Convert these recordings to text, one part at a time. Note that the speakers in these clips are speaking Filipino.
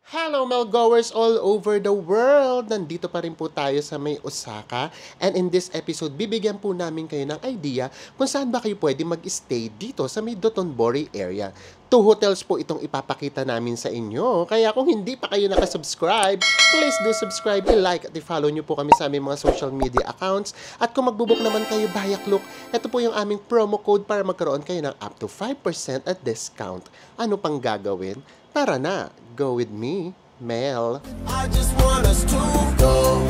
Hello, Melgoers all over the world! Nandito pa rin po tayo sa may Osaka. And in this episode, bibigyan po namin kayo ng idea kung saan ba kayo pwede mag-stay dito sa may Dotonbori area. 2 hotels po itong ipapakita namin sa inyo. Kaya kung hindi pa kayo nakasubscribe, please do subscribe, i-like at i-follow nyo po kami sa aming mga social media accounts. At kung magbubuk naman kayo via Klook, ito po yung aming promo code para magkaroon kayo ng up to 5% at discount. Ano pang gagawin? Tara na, go with me, Mel. I just want us to go.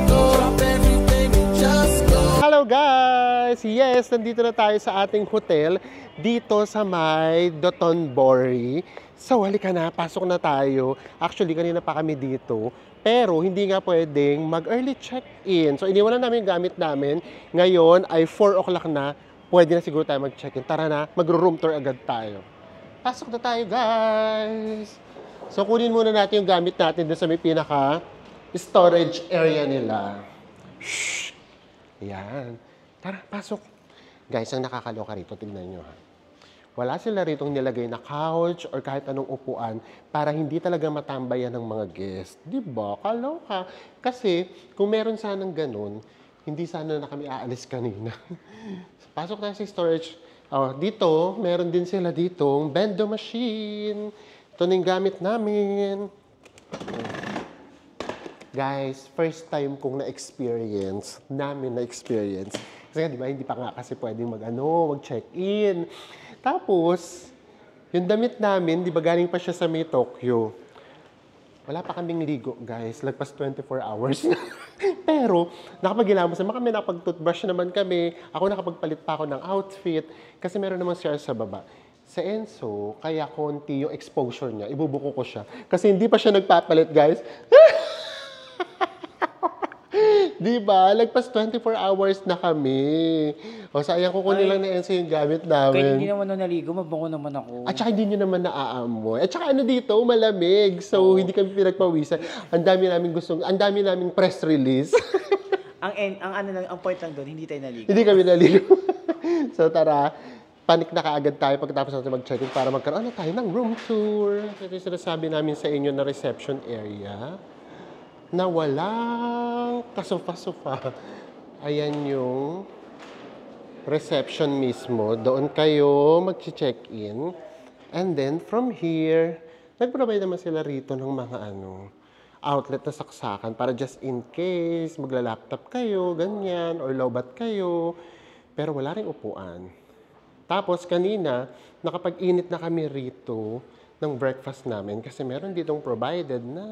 Drop everything and just go. Hello guys! Yes, nandito na tayo sa ating hotel dito sa may Dotonbori. So, halika na, pasok na tayo. Actually, kanina pa kami dito. Pero, hindi nga pwedeng mag-early check-in. So, iniwan na namin yung gamit namin. Ngayon ay 4 o'clock na. Pwede na siguro tayo mag-check-in. Tara na, mag-room tour agad tayo. Pasok na tayo, guys! So, kunin muna natin yung gamit natin doon sa may pinaka-storage area nila. Shhh! Ayan. Tara, pasok. Guys, ang nakakaloka rito, tignan nyo ha. Wala sila ritong nilagay na couch or kahit anong upuan para hindi talaga matambayan ng mga guest. Diba? Kaloka. Kasi, kung meron sanang ganun, hindi sana na kami aalis kanina. Pasok tayo sa storage. Oh, dito, meron din sila ditong bendo machine. Ito na yung gamit namin. Guys, first time kong na-experience. Kasi di ba, hindi pa nga kasi pwedeng mag-check-in. Tapos, yung damit namin, di ba galing pa siya sa may Tokyo. Wala pa kaming ligo, guys. Lagpas 24 hours na. Pero, nakapagilamos naman kami, nakapag-toothbrush naman kami. Ako nakapagpalit pa ako ng outfit. Kasi meron namang CR sa baba. Sa Enzo, kaya konti yung exposure niya. Ibubuko ko siya. Kasi hindi pa siya nagpapalit, guys. Diba? Lagpas 24 hours na kami. O, sayang ko kunin lang na Enzo yung gamit namin. Kaya hindi naman na naligo, mabango naman ako. At saka hindi nyo naman naaamoy. At saka ano dito, malamig. So, hindi kami pinagpawisan. Ang dami naming press release. ang point lang doon, hindi tayo naligo. Hindi kami naligo. So, tara. Panik na kaagad tayo pagkatapos natin mag-check-in para magkaroon na tayo ng room tour. Ito yung sinasabi namin sa inyo na reception area na walang kasufa-sufa. Ayan yung reception mismo. Doon kayo mag-check-in. And then, from here, nag-provide naman sila rito ng mga outlet na saksakan para just in case, magla-laptop kayo, ganyan, or lowbat kayo. Pero wala ring upuan. Tapos, kanina, nakapag-init na kami rito ng breakfast namin kasi meron ditong provided na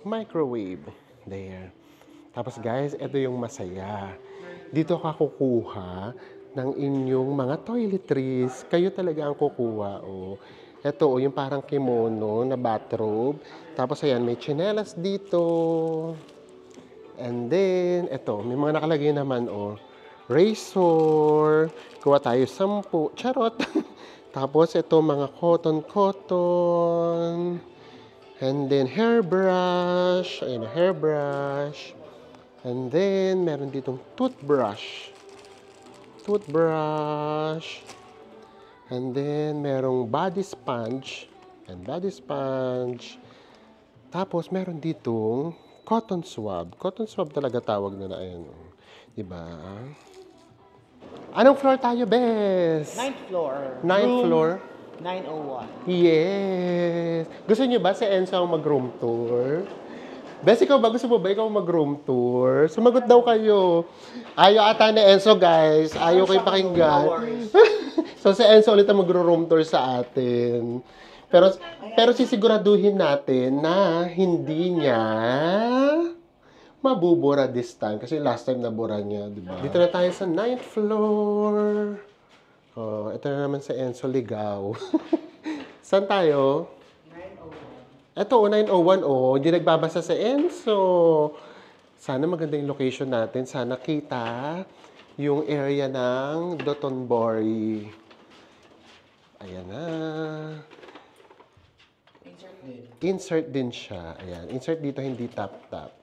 microwave. There. Tapos guys, ito yung masaya. Dito ka kukuha ng inyong mga toiletries. Kayo talaga ang kukuha. Oh. Ito, yung parang kimono na bathrobe. Tapos ayan, may tsinelas dito. And then, ito, may mga nakalagay naman, razor. Kuha tayo 10. Charot. Tapos ito, mga cotton. And then, hairbrush. Ayan, hairbrush. And then, meron ditong toothbrush. And then, merong body sponge. And body sponge. Tapos, meron ditong cotton swab. Cotton swab talaga tawag na ayan. Diba? Anong floor tayo, Bes? 9th floor. 9th floor? 901. Yes. Gusto niyo ba si Enzo ang mag-room tour? Bes, ikaw ba? Gusto mo ba ikaw mag-room tour? Sumagot daw kayo. Ayaw ata ni Enzo, guys. Ayaw kayo pakinggan. So, si Enzo ulit ang mag-room tour sa atin. Pero sisiguraduhin natin na hindi niya mabubura this time. Kasi last time nabura niya, di ba? Dito na tayo sa 9th floor. Oh, ito na naman sa Enzo ligaw. Saan tayo? 901. Ito, 901. Hindi nagbabasa sa Enzo. Sana maganda yung location natin. Sana kita yung area ng Dotonbori. Ayan na. Insert din siya. Ayan. Insert dito, hindi tap-tap.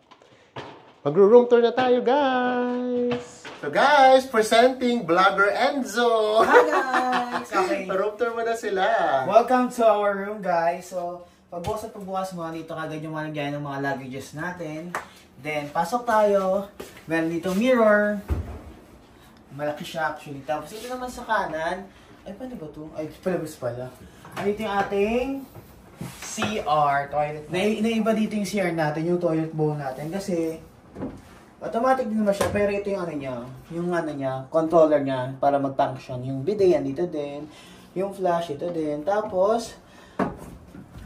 Mag-room tour na tayo, guys! So guys, presenting Vlogger Enzo! Hi guys! Okay. Room tour mo na sila. Welcome to our room guys. So, pagbukas mo, dito kagad yung mga lagyan ng mga luggages natin. Then, pasok tayo. Meron dito mirror. Malaki siya actually. Tapos ito naman sa kanan. Ay, paano ba ito? Ay, palabas pala. Ay, ito yung ating CR, toilet. Naiba dito yung CR natin, yung toilet bowl natin. Kasi, automatic din naman siya, pero ito yung ano niya, controller niya para mag-function. Yung bidet yan dito din, yung flash ito din. Tapos,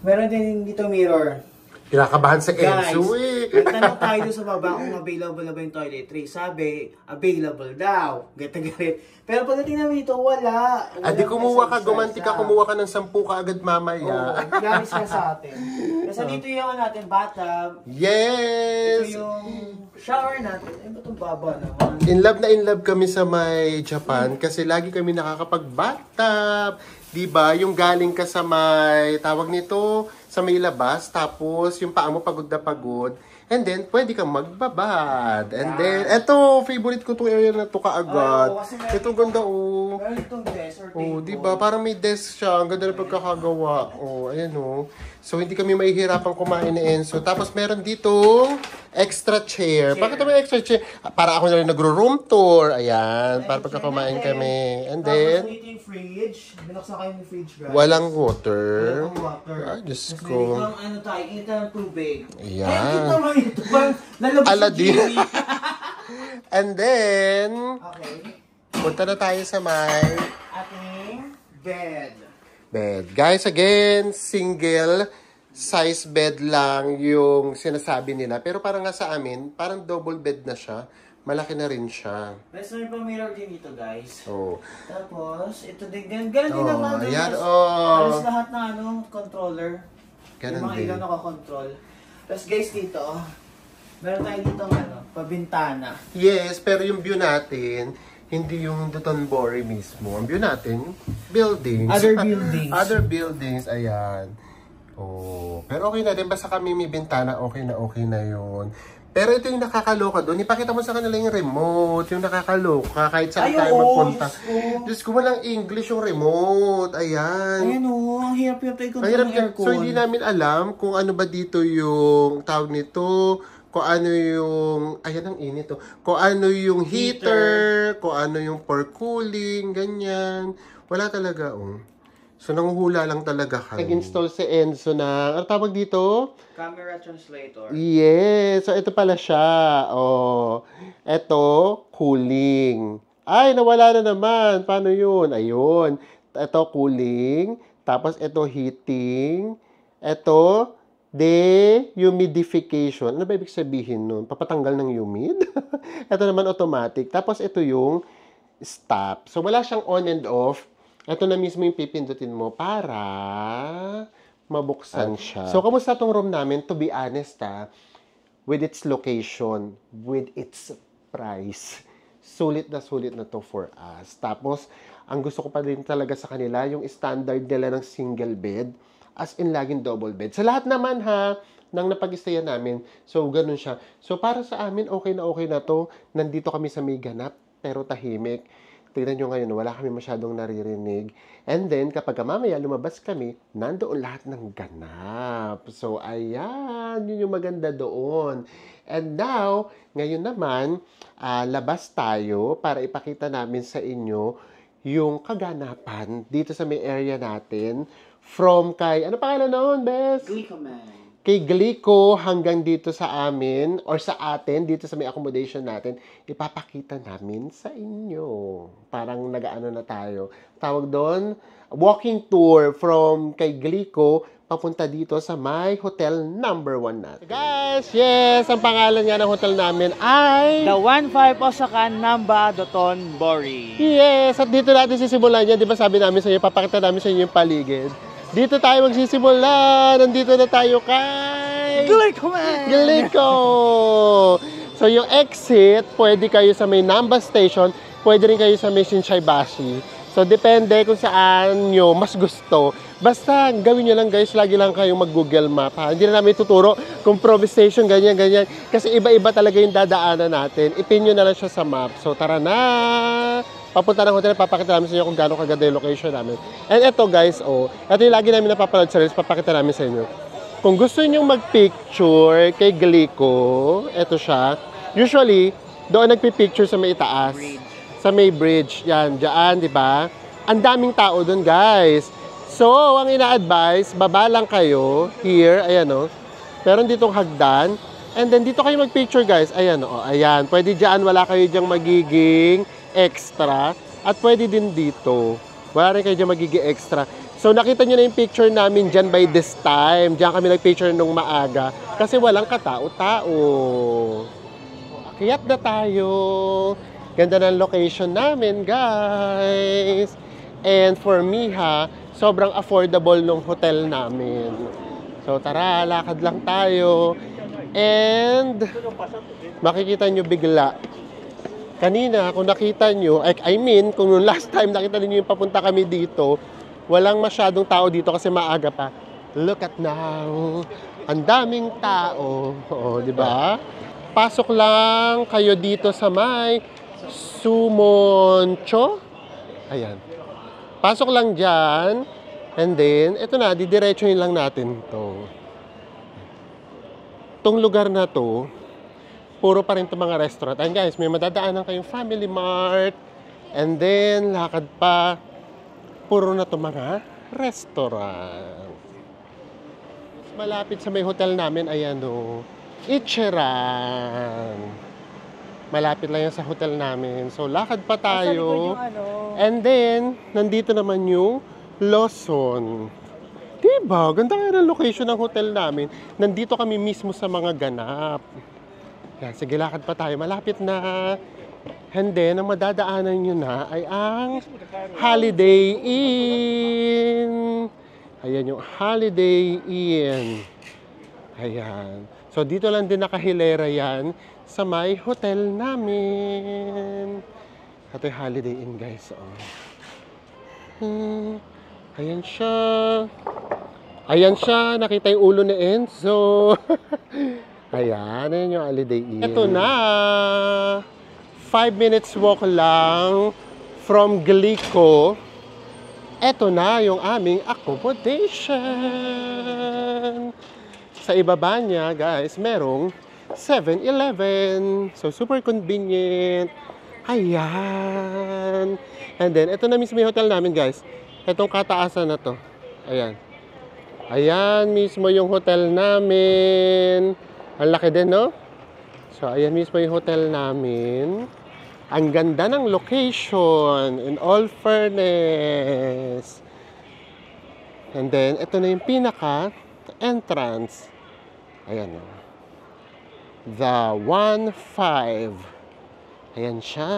meron din dito mirror. Kinakabahan sa Enzo eh. Nagtanong tayo doon sa baba kung available na ba yung toiletries. Sabi, available daw. Gata-garit. Pero pagdating namin dito, wala. Adi kumuha ka, gumanti ka, kumuha ka ng 10 ka agad mamaya. Oo, yaris ka sa atin. Kasi dito yung natin, bathtub. Yes! Ito yung shower natin. Ay, ba't itong baba naman? In love kami sa may Japan kasi lagi kami nakakapag-bathtub. Diba? Yung galing ka sa may, tawag nito, sa may labas, tapos yung paa mo pagod na pagod. And then, pwede kang magbabad. And then, eto, favorite ko itong area na to kaagad. Ito ganda, oh. Meron itong desk or table. Oh, diba? Parang may desk siya. Ang ganda na pagkakagawa. Oh, ayan, oh. So, hindi kami mahihirapan kumain ni Enzo. Tapos, meron ditong extra chair. Bakit may extra chair? Para ako na rin nagro-room tour. Ayan, para pagkakamain kami. And then, tapos, dito yung fridge. Binuksan kayo yung fridge, guys. walang water. Walang water. Ay, Diyos Tapos, ko. meron kang ano tayo, init ng tubig. Ayan. Ay, ito naman ito. Nalabas Aladdin. yung genie. And then, Okay. punta na tayo sa may Ating bed. bed. Guys, again, single size bed lang yung sinasabi nila. Pero parang nga sa amin, parang double bed na siya. Malaki na rin siya. Tapos may pang mirror din dito, guys. So, Tapos, ito din, ganun din naman. ayan, Halos lahat na controller. Ganun yung mga din. ilaw nakakontrol. Tapos guys, dito, meron tayo dito pabintana. Yes, pero yung view natin, hindi yung Dotonbori mismo. Ang view natin, buildings. Other buildings. Other buildings, ayan. Oh, pero okay na din. Basta kami may bintana, okay na yun. Pero ito yung nakakaloka doon. Ipakita mo sa kanila yung remote. Yung nakakaloka. Kahit saan tayo magpunta. Diyos ko, walang English yung remote. Ayan. Ayan o, ang hirap-hirap tayo Ang hirap ng yan. aircon. So, hindi namin alam kung ano ba dito yung tawag nito. Kung ano yung, ayan ang init to. Kung ano yung heater. Kung ano yung for cooling. Ganyan. Wala talaga, oh. So, nanguhula lang talaga kami. Nag-install si Enzo na, ano tawag dito? Camera translator. Yes. So, ito pala siya. Oh. Ito, cooling. Ay, nawala na naman. Paano yun? Ayun. Ito, cooling. Tapos, ito, heating. Ito, dehumidification. Ano ba ibig sabihin nun? Papatanggal ng humid? Ito naman, automatic. Tapos, ito yung stop. So, wala siyang on and off. Ito na mismo yung pipindutin mo para mabuksan siya. So, kamusta tong room namin? To be honest, with its location, with its price, sulit na to for us. Tapos, ang gusto ko pa din talaga sa kanila, yung standard nila ng single bed, as in laging double bed. Sa lahat naman nang napag-istayan namin, so ganun siya. So, para sa amin, okay na to. Nandito kami sa may ganap, pero tahimik. Tignan nyo ngayon, wala kami masyadong naririnig. And then, kapag mamaya lumabas kami, nandoon lahat ng ganap. So, ayan, yun yung maganda doon. And now, ngayon naman, labas tayo para ipakita namin sa inyo yung kaganapan dito sa may area natin. From kay, ano pangalan noon, Bes? Glicoman. Kay Glico hanggang dito sa amin or sa atin, dito sa may accommodation natin, ipapakita namin sa inyo. Parang nag-ano na tayo. Tawag doon, walking tour from kay Glico papunta dito sa my hotel number 1 natin. Guys, yes, ang pangalan nga ng hotel namin ay The 15 Osaka Namba Dotonbori. Yes, at dito natin sisimulan yan. Di ba sabi namin sa inyo, papakita namin sa inyo yung paligid. Dito tayo magsisimula. Nandito na tayo kay Glico. So yung exit, pwede kayo sa may Namba Station, pwede rin kayo sa may Shinsaibashi. So, depende kung saan nyo mas gusto. Basta, gawin nyo lang guys, lagi lang kayong mag-Google Map, ha? Hindi na namin tuturo kung Provis Station, ganyan, ganyan. Kasi iba-iba talaga yung dadaanan natin. Ipin nyo na lang siya sa map. So, tara na! Papunta ng hotel, papakita namin sa inyo kung gaano kaganda yung location namin. And eto guys, eto yung lagi namin napapanood sa reels, papakita namin sa inyo. Kung gusto nyo mag-picture kay Glico, eto siya. Usually, doon nagpipicture sa may itaas. Sa may bridge. Yan, dyan, di ba? Ang daming tao doon, guys. So, ang ina-advise, baba lang kayo. Here, ayan o. Meron ditong hagdan. And then, dito kayo mag-picture, guys. Ayan o, ayan. Pwede dyan, wala kayo dyang magiging extra. At pwede din dito. Wala rin kayo dyan magiging extra. So, nakita nyo na yung picture namin dyan by this time. Diyan kami nag-picture nung maaga. Kasi walang katao-tao. Akyat na tayo. Ganda ng location namin, guys. And for me, sobrang affordable nung hotel namin. So, tara, lakad lang tayo. And, makikita nyo bigla. Kanina, kung nakita nyo, kung last time nakita niyo yung papunta kami dito, walang masyadong tao dito kasi maaga pa. Look at now. Ang daming tao. Oo, di ba? Pasok lang kayo dito sa may Sumoncho. Ayan. Pasok lang dyan. And then, ito na, didiretsuhin lang natin to. Itong lugar na to, puro pa rin itong mga restaurant. Ayan guys, may madadaanan kayong Family Mart. And then, lakad pa. Puro na itong mga restaurant. Malapit sa may hotel namin, ayan o. Ichiran. Malapit lang yan sa hotel namin. So, lakad pa tayo. And then, nandito naman yung Lawson. Diba? Ganda nga ng location ng hotel namin. Nandito kami mismo sa mga ganap. Yan, sige, lakad pa tayo. Malapit na. And then, ang madadaanan nyo na ay ang Holiday Inn. Ayan yung Holiday Inn. Ayan. So, dito lang din nakahilera yan sa may hotel namin. Ito yung Holiday Inn, guys. Ayan siya. Ayan siya. Nakita yung ulo ni Enzo. Ayan. Ayan yung Holiday Inn. Ito na. 5 minutes walk lang from Glico. Ito na yung aming accommodation. Sa ibaba niya, guys, merong 7-Eleven. So, super convenient. Ayan. And then, ito na mismo yung hotel namin, guys. Itong kataasan na to. Ayan. Ayan mismo yung hotel namin. Ang laki din, no? So, ayan mismo yung hotel namin. Ang ganda ng location, in all fairness. And then, ito na yung pinaka-entrance. Ayan o. The 1-5. Ayan siya.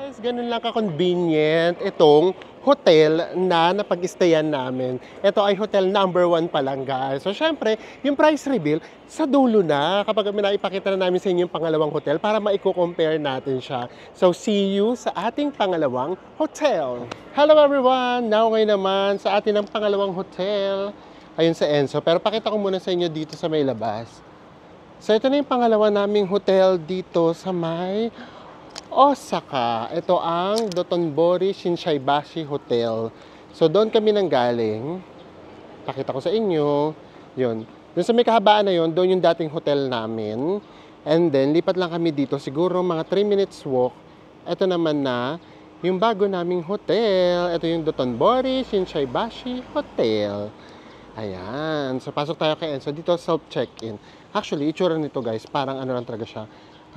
Guys, ganun lang ka-convenient itong hotel na napag-stayan namin. Ito ay hotel number 1 pa lang, guys. So, syempre, yung price reveal, sa dulo na kapag naipakita na namin sa inyo yung pangalawang hotel para maiko-compare natin siya. So, see you sa ating pangalawang hotel. Hello everyone! Now ngayon naman sa ating ng pangalawang hotel. Ayun sa Enzo. Pero pakita ko muna sa inyo dito sa may labas. So, ito na yung pangalawa naming hotel dito sa may Osaka. Ito ang Dotonbori Shinsaibashi Hotel. So, doon kami nanggaling. Pakita ko sa inyo. Yun. Doon sa may kahabaan na yun, doon yung dating hotel namin. And then, lipat lang kami dito. Siguro mga 3 minutes walk. Ito naman na yung bago naming hotel. Ito yung Dotonbori Shinsaibashi Hotel. Ayan. So, pasok tayo kay Enzo. Dito, self-check-in. Actually, itsura nito, guys. Parang ano lang talaga siya.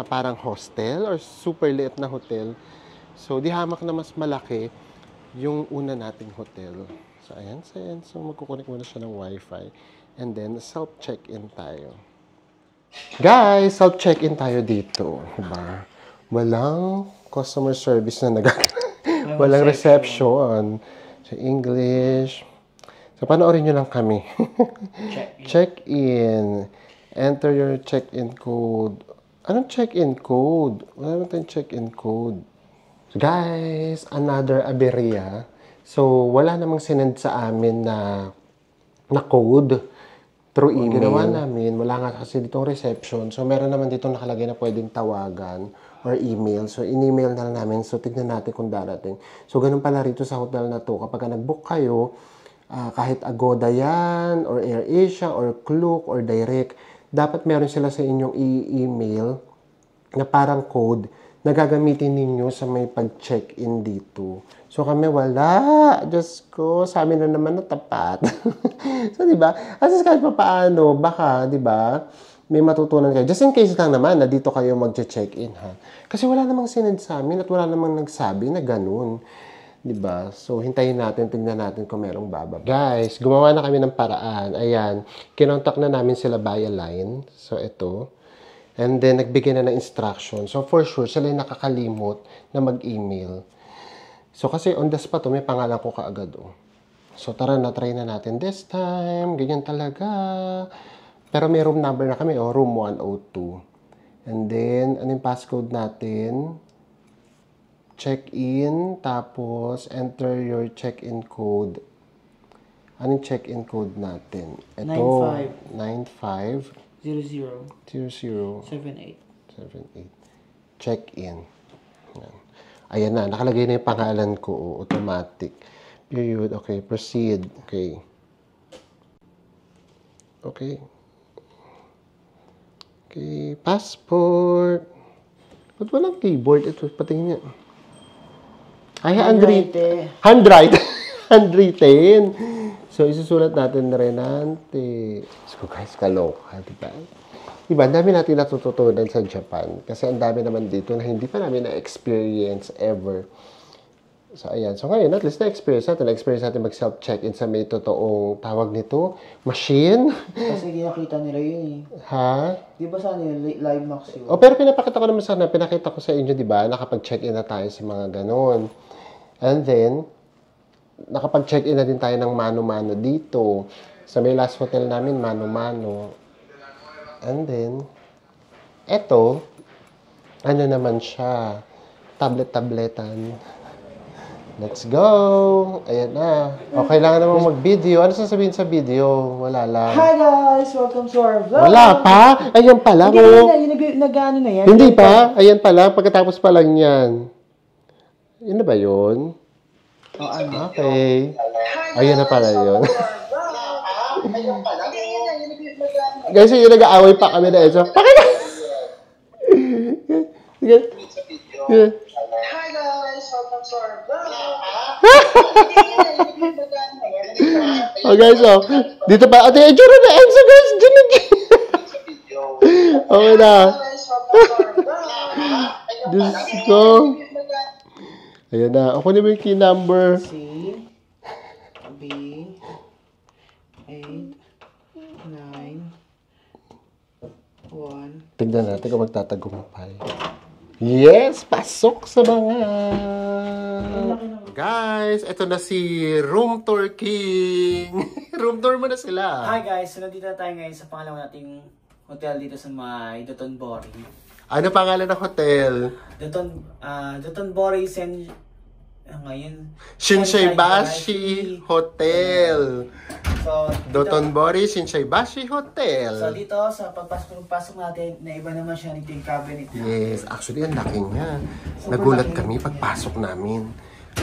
Parang hostel or super liit na hotel. So, di hamak na mas malaki yung una nating hotel. So, ayan. So, magkukunik muna siya ng wifi. And then, self-check-in tayo. Guys, self-check-in tayo dito. Diba? Walang customer service na walang reception. So, English. So, panoorin nyo lang kami. Check-in. Enter your check-in code. Anong check-in code? Wala naman tayong check-in code. Guys, another aberya. So, wala namang sinend sa amin na code through email. Ginawa namin, wala nga kasi ditong reception. So, meron naman dito nakalagay na pwedeng tawagan or email. So, in-email na lang namin. So, tignan natin kung darating. So, ganun pala rito sa hotel na to. Kapag nag-book kayo, kahit Agoda yan, or AirAsia, or Klook, or Direct, dapat meron sila sa inyong email na parang code na gagamitin ninyo sa may pag-check-in dito. So, kami wala. Diyos ko, sa amin na naman natapat. So, diba? As kahit pa paano, baka, diba, may matutunan kayo. Just in case lang naman na dito kayo mag-check-in, ha? Kasi wala namang sinend sa amin at wala namang nagsabi na ganun. Diba? So, hintayin natin, tingnan natin kung merong bababa. Guys, gumawa na kami ng paraan. Ayan, kinontak na namin sila via line. So, ito. And then, nagbigay na ng instruction. So, for sure, sila yung nakakalimot na mag-email. So, kasi on the spot, may pangalan ko kaagad. So, tara na, try na natin this time. Ganyan talaga. Pero may room number na kami, room 102. And then, ano yung passcode natin? Check-in, tapos enter your check-in code. Anong check-in code natin? Ito, 95. 0078. Check-in. Ayan na, nakalagay na yung pangalan ko. Automatic. Period. Okay, proceed. Okay. Okay. Okay, passport. Ba't walang keyboard? Ito, patingin niya. Ay, handwritten. So, isusulat natin na Renante. So, guys, kaloka, diba? Diba, ang dami natin natututunan sa Japan. Kasi ang dami naman dito na hindi pa namin na-experience ever. So, ayan. So, ngayon, at least na-experience natin mag-self-check-in sa may totoong tawag nito, machine. Kasi ginakita nila yun eh. Ha? Di ba sana yun, live max yun? Pero pinapakita ko naman sana, pinakita ko sa inyo, diba, nakapag-check-in na tayo sa mga ganon. And then, nakapag-check-in na din tayo ng mano-mano dito. Sa may last hotel namin, mano-mano. And then, eto, ano naman siya, tablet-tabletan. Let's go! Ayan na. O, kailangan naman mag-video. Ano sasabihin sa video? Wala lang. Hi guys! Welcome to our vlog! Wala pa? Ayan pala. Hindi nag-ano na yan? Hindi pa? Ayan pala. Pagkatapos pa lang yan. Yun na ba yun? Ano? Okay. Ayan na pala yun. Guys, yung nag-aaway pa kami na ito. Pakita! Hi guys! Welcome to our vlog! Oh guys, dito pa. Ate, itsura na Enzo guys. Okay na. Diyos ko. Ayan na. Ako na ba yung key number? C, B, 8, 9, 1. Tignan natin kung magtatagumpay. Yes! Pasok sa mga... Guys, ito na si Room Tour King. Room tour mo na sila. Hi guys! So nandito na tayo ngayon sa pangalawa nating hotel dito sa may Dotonbori. Ano pangalan ng hotel? Dotonbori ngayon Shinsaibashi Hotel. So, Dotonbori Shinsaibashi Hotel. So dito sa pagpasok natin, na iba naman siya nito yung cabinet. Yes, actually ang laki niya. Nagulat kami pagpasok namin.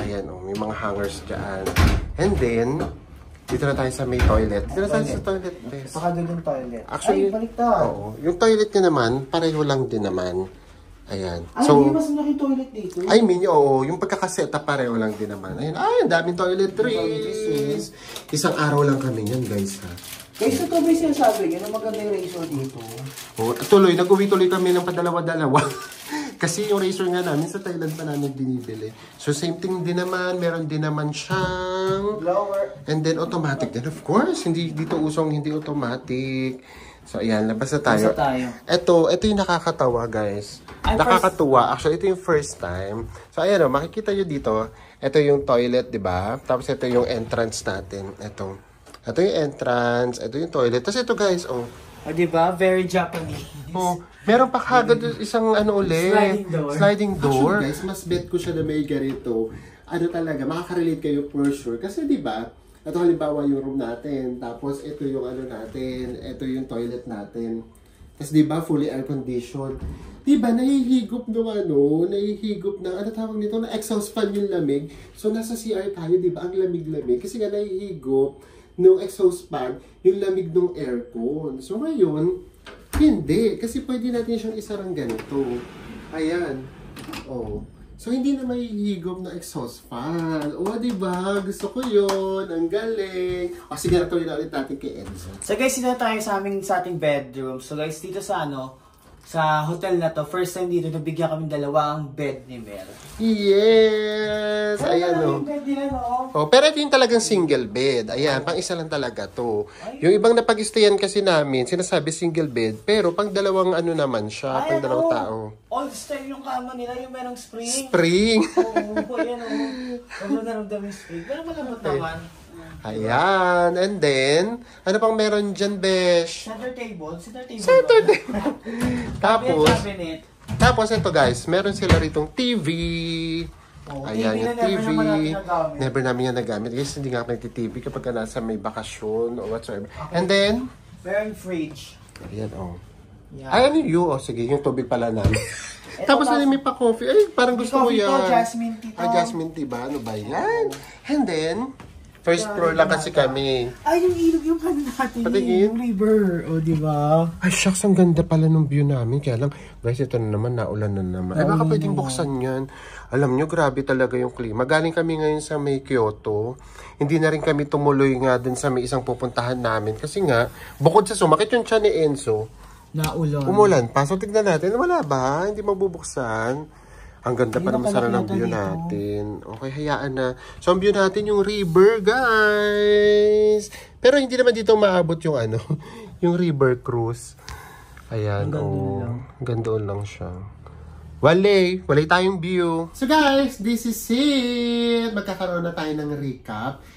Ayan may mga hangers dyan. And then, dito na tayo sa may toilet. Dito na tayo sa toilet, bes. Pakagandang toilet. Actually, baliktad. Oo. Yung toilet niya naman, pareho lang din naman. Ayan. Hindi mas malaking toilet dito. I mean, oo. Yung pagkakaseta, pareho lang din naman. Ayan. Ang daming toiletries. Isang araw lang kami yan, guys, ha. Guys, ito ba yung sinasabi? Yan ang maganda yung razor dito. Tuloy, nag-uwi-tuloy kami ng padalawa-dalawa. Kasi yung razor nga namin sa Thailand pa namin binibili. So, same thing din naman. Meron din naman siyang... blower. And then, automatic din. Of course, hindi dito usong hindi automatic. So, ayan. Labas na tayo. Ito yung nakakatawa, guys. Nakakatuwa. Actually, ito yung first time. So, ayan makikita nyo dito. Ito yung toilet, di ba? Tapos, ito yung entrance natin. Ito yung entrance. Ito yung toilet. Tapos, ito, guys, di ba? Very Japanese. Oh, meron pa kagad isang ano ulit. Sliding door. Sliding door. Actually guys, mas bet ko siya na may ganito. Ano talaga, makaka-relate kayo for sure. Kasi di ba, ito halimbawa yung room natin, tapos ito yung ano natin, ito yung toilet natin. Tapos di ba, fully air conditioned. Di ba, nahihigop ng nahihigop ng, ano tawag nito, na exhaust fan yung lamig. So nasa CR tayo, di ba, ang lamig-lamig. Kasi nga nahihigop ng exhaust fan yung lamig ng aircon. So ngayon, hindi. Kasi pwede natin siyang isarang ganito. Ayan. Oh. So, hindi na may higop na exhaust fan. O, diba? Gusto ko yun. Ang galing. O, sige, natuloy na ulit natin kay Enzo. So guys, dito tayo sa ating bedroom. So guys, dito sa sa hotel na to, first time dito, nabigyan kami dalawang bed ni Mel. Yes! Ayan o. Yung bed nila, no? Oh, pero ito yung talagang single bed. Ayan, pang isa lang talaga to. Yung ibang napag-stayan kasi namin, sinasabi single bed, pero pang dalawang ano naman siya, pang dalawang tao. Old style yung kama nila, yung merong spring. Spring! Oo, ayan o. Ano naramdaman yung spring? Pero malambot naman. Ayan, and then, ano pang meron dyan, Besh? Center table. Center table. Tapos, Cabinet. tapos ito guys, meron sila ritong TV. Oh, Ayan, TV yung na never TV. naman natin nagamit. Never namin yan nagamit. Guys, hindi nga kami TV kapag ka nasa may bakasyon or whatsoever. And then, Meron fridge. ayan, oh. Yan. Ay, ano yung, oh, sige, yung tubig pala namin. Tapos na may pa coffee. Ay, parang gusto ko Coffee yan. to, jasmine tea to. Ah, jasmine tea ba? Ano ba yan? And then, first floor lang kasi kami. Ay, yung ilog yung ano natin. Patingin. Yung river. O, di ba? Ay, shucks, ang ganda pala ng view namin. Kaya lang, guys, ito na naman, naulan na naman. Ay, baka pwedeng buksan yan. Alam nyo, grabe talaga yung klima. Galing kami ngayon sa may Kyoto. Hindi na rin kami tumuloy nga dun sa may isang pupuntahan namin. Kasi nga, bukod sa sumakit yung tiyan ni Enzo, Naulan. umulan pa. So, tignan natin. Wala ba? Hindi mabubuksan. Ang ganda pa naman sana ng view natin. Okay, hayaan na. So, ang view natin yung river, guys. Pero hindi naman dito maabot yung ano, yung river cruise. Ayan, oh. Gandoon lang siya. Wale tayong view. So guys, this is it. Magkakaroon na tayo ng recap /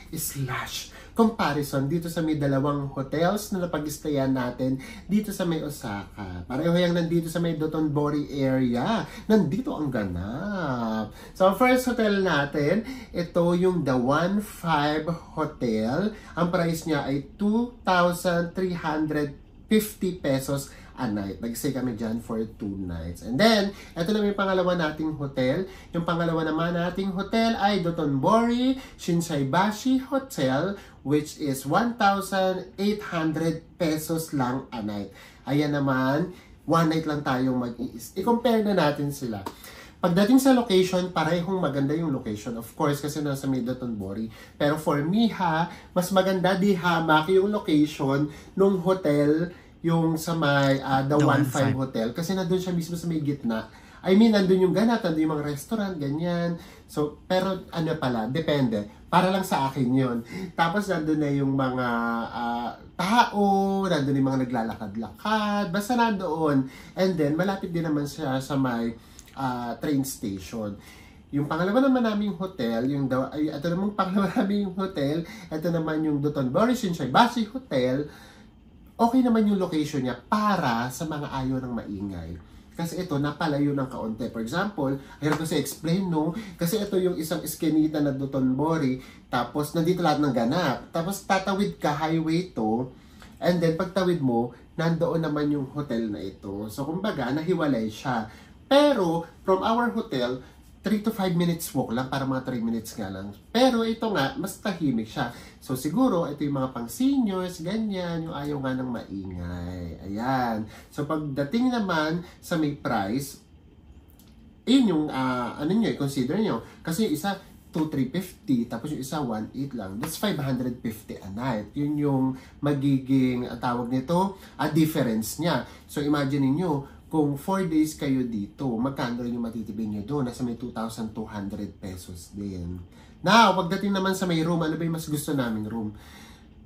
comparison dito sa may dalawang hotels na napag-stayan natin dito sa may Osaka. Pareho yung nandito sa may Dotonbori area. Nandito ang ganap. So, ang first hotel natin, ito yung The 1-5 Hotel. Ang price niya ay 2,350 pesos a night. Nag-stay kami dyan for 2 nights. And then, ito na yung pangalawa nating hotel. Yung pangalawa naman nating hotel ay Dotonbori Shinsaibashi Hotel, which is 1,800 pesos lang a night. Ayan naman, 1 night lang tayong i-compare na natin sila. Pagdating sa location, parehong maganda yung location. Of course, kasi nasa may Dotonbori. Pero for me mas maganda di hamak yung location nung hotel, yung sa may The 1-5 Hotel. Kasi nandun siya mismo sa may gitna. I mean, nandun yung ganat, nandun yung mga restaurant, ganyan. So, pero ano pala, depende. Para lang sa akin yun. Tapos nandun na yung mga tao, nandun yung mga naglalakad-lakad, basta nandoon. And then, malapit din naman siya sa may train station. Yung pangalawa naman naming hotel, ito namang pangalawa naming hotel, ito naman yung Dotonbori Shinsaibashi Hotel. Okay naman yung location niya para sa mga ayaw ng maingay. Kasi ito, napalayo ng kaunti. For example, hirap kasi explain, no? Kasi ito yung isang eskinita na Dotonbori, tapos nandito lahat ng ganap. Tapos tatawid ka, highway to, and then pagtawid mo, nandoon naman yung hotel na ito. So, kumbaga, nahiwalay siya. Pero, from our hotel, 3 to 5 minutes walk lang, para mga 3 minutes nga lang. Pero ito nga, mas tahimik siya. So siguro, ito yung mga pang seniors, ganyan, yung ayaw nga ng maingay. Ayan. So pagdating naman sa may price, yun yung, ano nyo, consider nyo. Kasi yung isa, 2,350, tapos yung isa, 1,800 lang. That's 550 a night. Yun yung magiging, tawag nito, difference niya. So imagine niyo kung 4 days kayo dito, magkano rin yung matitibin nyo doon? Nasa may 2,200 pesos din. Now, pagdating naman sa may room, ano ba yung mas gusto naming room?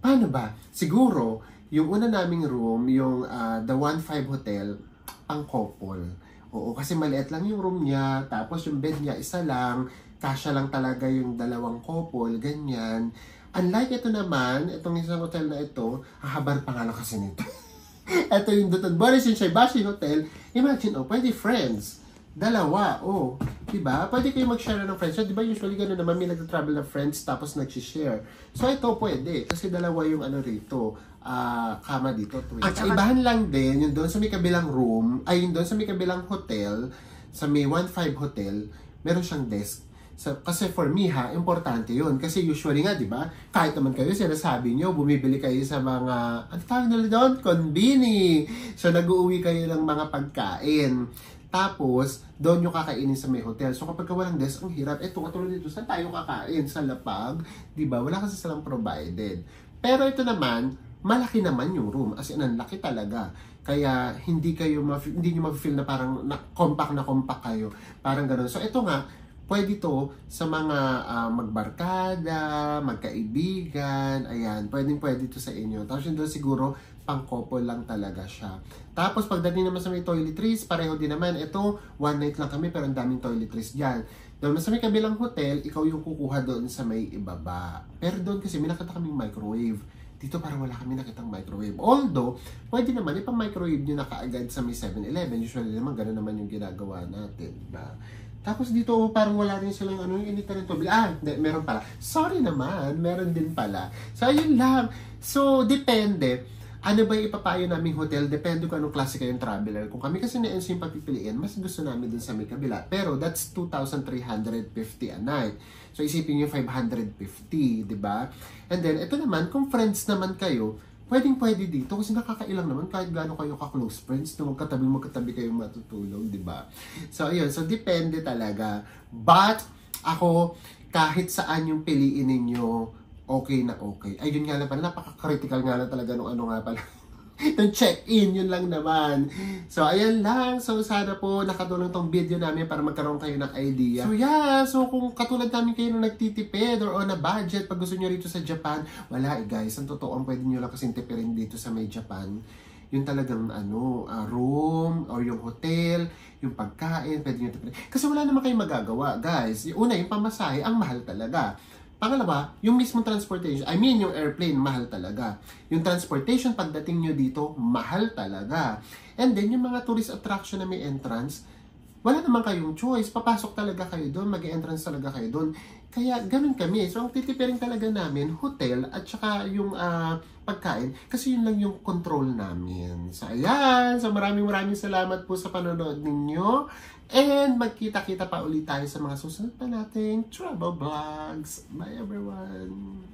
Paano ba? Siguro, yung una naming room, yung The 1-5 Hotel, pang couple. Oo, kasi maliit lang yung room niya, tapos yung bed niya, isa lang, kasya lang talaga yung dalawang couple, ganyan. Unlike ito naman, itong isang hotel na ito, hahabar pa nga lang kasi nito. Ito yung Dotonbori Shinsaibashi Hotel. Imagine, pwede friends. Dalawa, diba? Pwede kayo mag-share ng friends. So, diba usually gano'n naman, may nag-travel na friends tapos nag-share. So, ito pwede. Kasi dalawa yung rito, kama dito. At kaibahan lang din, yung doon sa may kabilang room, ay yung doon sa may kabilang hotel, sa may 1-5 hotel, meron siyang desk. So, kasi for me importante yun. Kasi usually nga, di ba, kahit naman kayo, sinasabi nyo, bumibili kayo sa mga, ano tawag nila doon? Konbini. So, nag-uwi kayo ng mga pagkain. Tapos, doon yung kakainin sa may hotel. So, kapag walang desk, ang hirap. Ito, katulad dito, saan tayo kakain? Sa lapag? Di ba? Wala kasi silang provided. Pero ito naman, malaki naman yung room. As in, ang laki talaga. Kaya, hindi nyo ma-feel na parang compact kayo. Parang gano'n. So, ito nga, pwede to sa mga magbarkada, magkaibigan, ayan, pwede to sa inyo. Tapos yun doon siguro, pang-couple lang talaga siya. Tapos pagdating naman sa may toiletries, pareho din naman. Ito, one night lang kami pero ang daming toiletries dyan. Doon sa may kabilang hotel, ikaw yung kukuha doon sa may ibaba. Pero doon kasi may nakita kaming microwave. Dito parang wala kami nakitang microwave. Although, pwede naman ipang-microwave nyo na kaagad sa may 7-Eleven. Usually naman, gano'n naman yung ginagawa natin. Diba? Tapos dito, parang wala rin silang yung inita ng tubig. Meron pala. Sorry naman, meron din pala. So, ayun lang. So, depende. Ano ba yung ipapayo naming hotel? Depende kung anong klase kayong traveler. Kung kami kasi na-NC yung papipiliin, mas gusto namin dun sa may kabila. Pero that's 2,350 a night. So isipin nyo 550, di ba? And then, ito naman, kung friends naman kayo, pwede dito kasi nakakailang naman kahit gaano kayo ka-close friends na magkatabi kayong matutulog, di ba? So, ayun. So, depende talaga. But, ako, kahit saan yung piliin ninyo, okay na okay. Ayun nga lang pala, napaka-critical nga lang talaga nung nga pala. Itong check-in, yun lang naman. So, ayan lang. So, sana po nakatulong tong video namin para magkaroon kayo ng idea. So, yeah. So, kung katulad namin kayo nung nagtitipid or on a budget, pag gusto nyo rito sa Japan, wala guys. Ang totoo, ang pwede nyo lang kasing tipirin dito sa may Japan, yung talagang room or yung hotel, yung pagkain, pwede nyo tipirin. Kasi wala naman kayong magagawa, guys. Yung una, yung pamasahe, ang mahal talaga. Pangalawa, yung mismong transportation, yung airplane, mahal talaga. Yung transportation, pagdating nyo dito, mahal talaga. And then, yung mga tourist attraction na may entrance, wala naman kayong choice. Papasok talaga kayo doon, mag-entrance talaga kayo doon. Kaya, ganun kami. So, ang titipiring talaga namin, hotel, at saka yung pagkain, kasi yun lang yung control namin. So, ayan. So, maraming salamat po sa panonood ninyo. And magkita-kita pa ulit tayo sa mga susunod pa nating travel vlogs. Bye everyone!